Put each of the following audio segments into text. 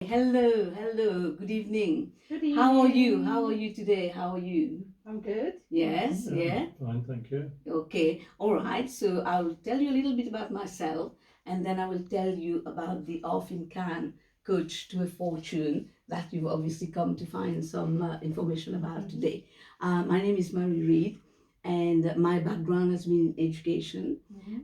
Hello, good evening. Good How are you? evening. How are you today? How are you? I'm good. Yes, yeah. Fine, thank you. Okay, all right. So I'll tell you a little bit about myself and then I will tell you about the Orphan Can Coach to a Fortune that you've obviously come to find some information about today. My name is Mary Reid and my background has been in education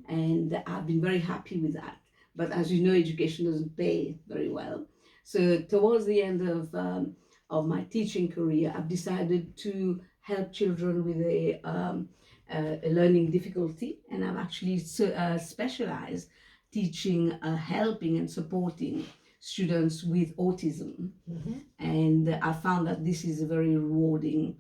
and I've been very happy with that. But as you know, education doesn't pay very well. So towards the end of my teaching career, I've decided to help children with a learning difficulty, and I've actually specialized teaching, helping, and supporting students with autism. And I found that this is a very rewarding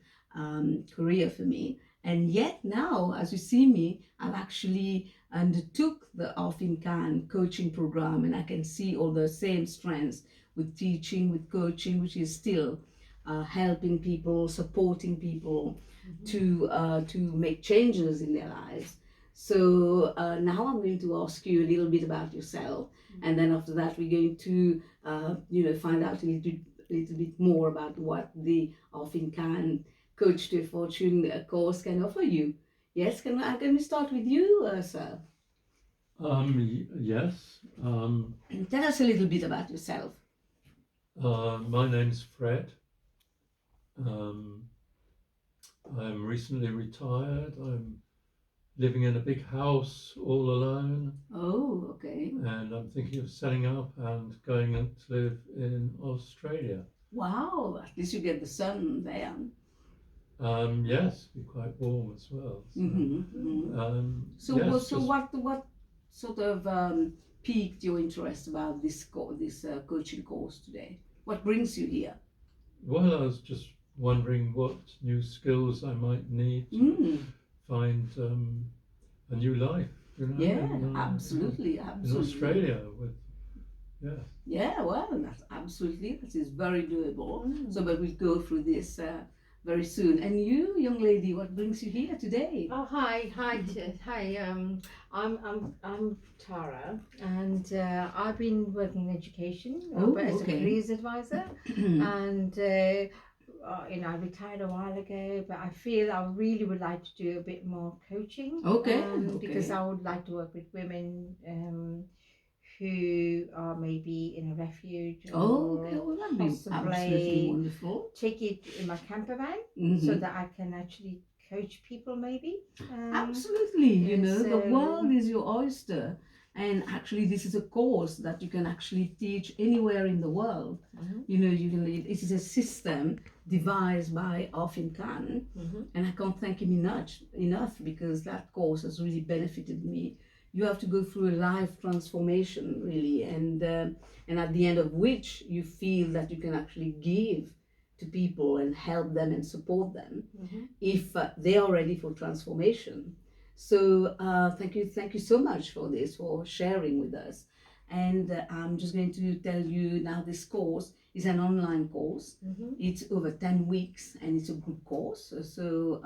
career for me. And yet now, as you see me, I've actually undertook the Orphan Can coaching program, and I can see all the same strengths with teaching, with coaching, which is still helping people, supporting people to make changes in their lives. So now I'm going to ask you a little bit about yourself, and then after that we're going to find out a little bit more about what the Orphan Can Coach to a Fortune course can offer you. Yes, can we start with you, sir? Yes. Tell us a little bit about yourself. My name's Fred. Um, I'm recently retired. I'm living in a big house all alone, Oh, okay. and I'm thinking of setting up and going to live in Australia. Wow, at least you get the sun there. Yes, be quite warm as well. So, So, yes, so just what sort of piqued your interest about this coaching course today? What brings you here? well, I was just wondering what new skills I might need to Mm, find a new life. yeah, in absolutely, in Australia with yeah. Yeah, well, that is very doable. So, but we'll go through this very soon. And you, young lady, what brings you here today? Oh, hi. I'm Tara, and I've been working in education, Oh, but as a okay. careers advisor, and I retired a while ago, but I feel I really would like to do a bit more coaching. Okay, Because okay. I would like to work with women. Who are maybe in a refuge Oh, or okay, well, that'd be absolutely possibly wonderful. take it in my camper van so Mhm. that I can actually coach people maybe. Absolutely, the So world is your oyster. And actually, this is a course that you can actually teach anywhere in the world. It is a system devised by Arfin Khan, and I can't thank him enough because that course has really benefited me. You have to go through a life transformation, really, and at the end of which you feel that you can actually give to people and help them and support them if they are ready for transformation. So thank you so much for this, for sharing with us. And I'm just going to tell you now this course is an online course. It's over 10 weeks and it's a group course. So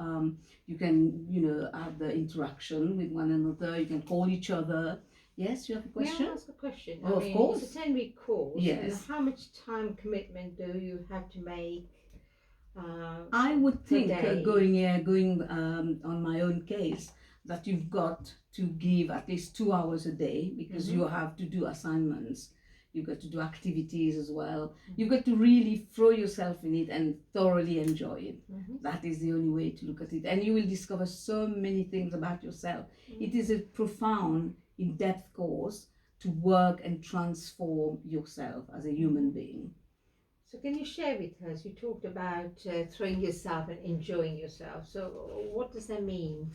you can, have the interaction with one another. You can call each other. Yes, you have a may I question? ask a question? Oh, I of mean, course. it's a 10-week course, and Yes. how much time commitment do you have to make I would per think day? going on my own case that you've got to give at least 2 hours a day because you have to do assignments. You've got to do activities as well. You've got to really throw yourself in it and thoroughly enjoy it. That is the only way to look at it. And you will discover so many things about yourself. It is a profound, in-depth course to work and transform yourself as a human being. So can you share with us? You talked about throwing yourself and enjoying yourself. So what does that mean?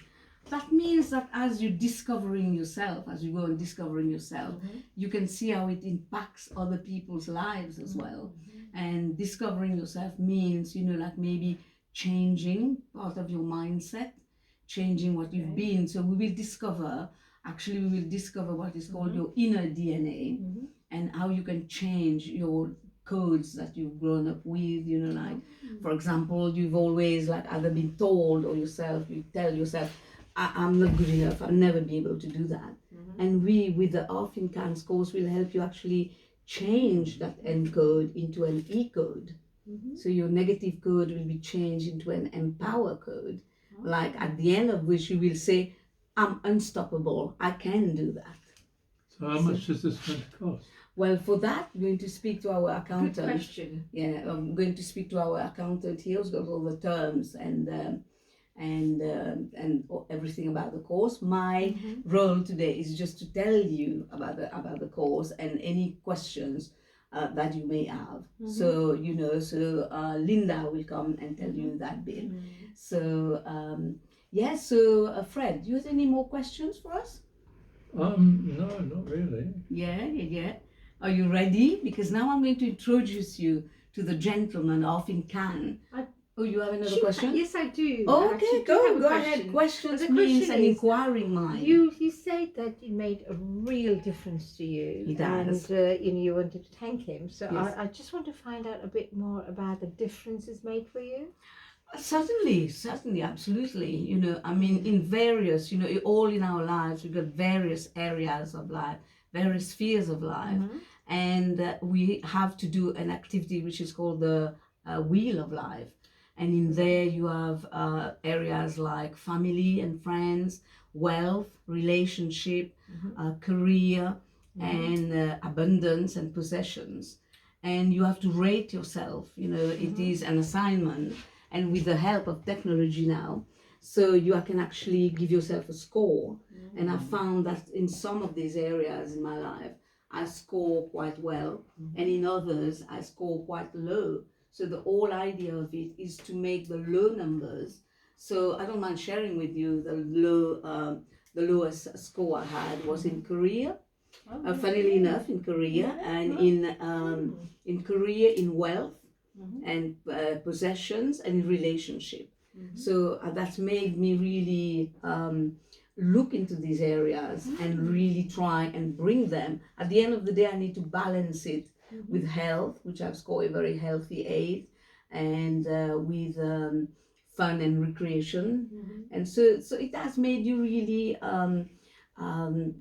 That means that as you're discovering yourself, as you go and discovering yourself, you can see how it impacts other people's lives as well. And discovering yourself means, like maybe changing part of your mindset, changing what you've been. So we will discover what is called your inner DNA and how you can change your codes that you've grown up with, like for example, you've always like either been told or you tell yourself, I'm not good enough, I'll never be able to do that. And we, with the Orphan Cans course, will help you actually change that N code into an E code. Mhm. So your negative code will be changed into an empower code, Oh. like at the end of which you will say, I'm unstoppable, I can do that. So how much is this going to cost? Well, for that, we're going to speak to our Good accountant. question. Yeah, I'm going to speak to our accountant. He has got all the terms and everything about the course. My Mhm. role today is just to tell you about the course and any questions that you may have. Mhm. So Linda will come and tell you that bit. Mm. So Fred, do you have any more questions for us? No, not really. Yeah. Are you ready? Because now I'm going to introduce you to the gentleman off in Cannes. Oh, you have another question? Yes, I do. I Okay, actually do have a go question. ahead. Questions The means question an is, inquiring mind. You said that it made a real difference to you. It does. And you wanted to thank him. So Yes. I just want to find out a bit more about the difference it's made for you. Certainly, absolutely. I mean, in various, all in our lives, we've got various areas of life, various spheres of life, Mhm. and we have to do an activity which is called the wheel of life. And in there, you have areas like family and friends, wealth, relationship, Mhm. career, Mhm. and abundance and possessions. And you have to rate yourself. It Mhm. is an assignment, and with the help of technology now, so you can actually give yourself a score. And I found that in some of these areas in my life, I score quite well, and in others, I score quite low. So the whole idea of it is to make the low numbers. So I don't mind sharing with you the lowest score I had was in Korea. Oh, Funnily enough, in Korea, and in Korea, in wealth Mhm. and possessions and in relationship. Mhm. So that's made me really look into these areas and really try and bring them. At the end of the day, I need to balance it Mhm. with health, which I've scored a very healthy 8, and with fun and recreation. Mhm. And so it has made you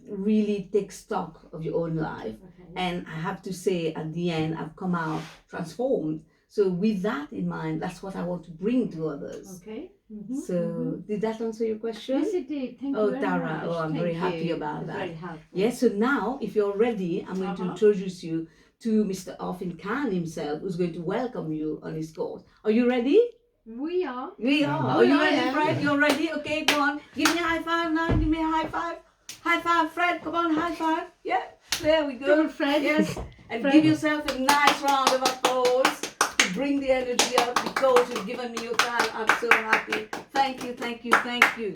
really take stock of your own life. Okay. And I have to say, at the end, I've come out transformed. So with that in mind, that's what I want to bring to others. Okay. Mhm. So did that answer your question? Yes, it did. Thank Oh, you very Tara, much. oh, I'm Thank very happy you. about It's that. Very helpful. Yes, so now, if you're ready, I'm going to Uh-huh. introduce you to Mr. Offin Khan himself, who's going to welcome you on his course. Are you ready? We are. We are. Oh, Are you I ready, am. Fred? You're ready? Okay, go on. Give me a high five now. Give me a high five. High five, Fred. Come on, high five. Yeah, there we Come go. on, Fred. Yes, and Fred. give yourself a nice round of applause to bring the energy up because you've given me your time. I'm so happy. Thank you, thank you, thank you.